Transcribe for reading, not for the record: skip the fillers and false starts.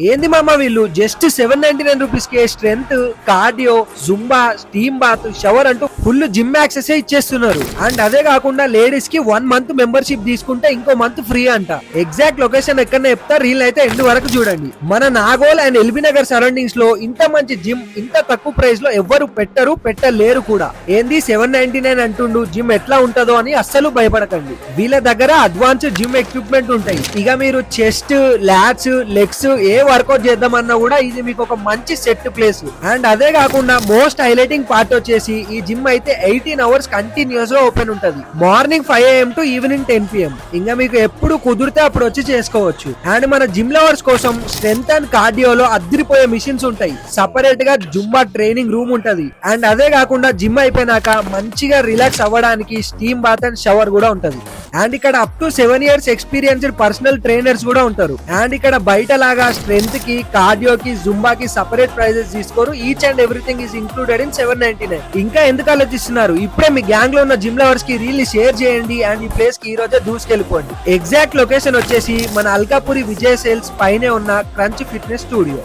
ఏంది మామ వీళ్ళు జస్ట్ 799 రూపీస్ కి strength, cardio, zumba, steam bath, shower అంటూ ఫుల్ జిమ్ యాక్సెస్ ఇచ్చేస్తున్నారు. అండ్ అదే కాకుండా లేడీస్ కి 1 మంత్ మెంబర్షిప్ తీసుకుంటే ఇంకో మంత్ ఫ్రీ అంట. ఎగ్జాక్ట్ లొకేషన్ ఎక్కడ చెప్తా, రీల్ అయితే ఎండ్ వరకు చూడండి. మన Nagole and LB Nagar surroundings లో ఇంత మంచి జిమ్ ఇంత తక్కువ ప్రైస్ లో ఎవ్వరు పెట్టలేరు కూడా. ఏంది 799 అంటుండు, జిమ్ ఎట్లా ఉంటదో అని అస్సలు భయపడకండి. వీళ్ళ దగ్గర అడ్వాన్స్ జిమ్ ఎక్విప్మెంట్ ఉంటాయి. ఇక మీరు chest, LADS, legs A workout చేద్దామన్నా కూడా ఇది మీకు ఒక మంచి సెట్ ప్లేస్. అండ్ అదే కాకుండా మోస్ట్ హైలైటింగ్ పార్ట్ వచ్చేసి ఈ జిమ్ అయితే 18 అవర్స్ కంటిన్యూస్ గా ఓపెన్ ఉంటది. Morning 5 AM to evening 10 PM. ఇంకా మీకు ఎప్పుడు కుదిరితే అప్పుడు వచ్చి చేసుకోవచ్చు. అండ్ మన జిమ్ లవర్స్ కోసం స్ట్రెంత్ అండ్ కార్డియోలో అదిరిపోయే మిషన్స్ ఉంటాయి. సపరేట్ గా జుంబా ట్రైనింగ్ రూమ్ ఉంటది. అండ్ అదే కాకుండా జిమ్ అయిపోయినాక మంచిగా రిలాక్స్ అవ్వడానికి స్టీమ్ బాత్ అండ్ షవర్ కూడా ఉంటది. అండ్ ఇక్కడ up to 7 years experienced personal trainers కూడా ఉంటారు. అండ్ ఇక్కడ బయట లాగా స్ట్రెంత్ కి, కార్డియో కి, జుంబా కి సపరేట్ ప్రైజెస్ తీసుకోరు. Each and everything is included in 799. ఇంకా ఎందుకు ఆలోచిస్తున్నారు? ఇప్పుడే మీ గ్యాంగ్ లో ఉన్న జిమ్ లవర్స్ కి రీల్ షేర్ చేయండి అండ్ ఈ ప్లేస్ కి ఈ రోజే దూసుకెళ్ళిపోండి. ఎగ్జాక్ట్ లొకేషన్ వచ్చేసి మన అల్కాపురి విజయ్ సేల్స్ పైనే ఉన్న క్రంచ్ ఫిట్నెస్ స్టూడియో.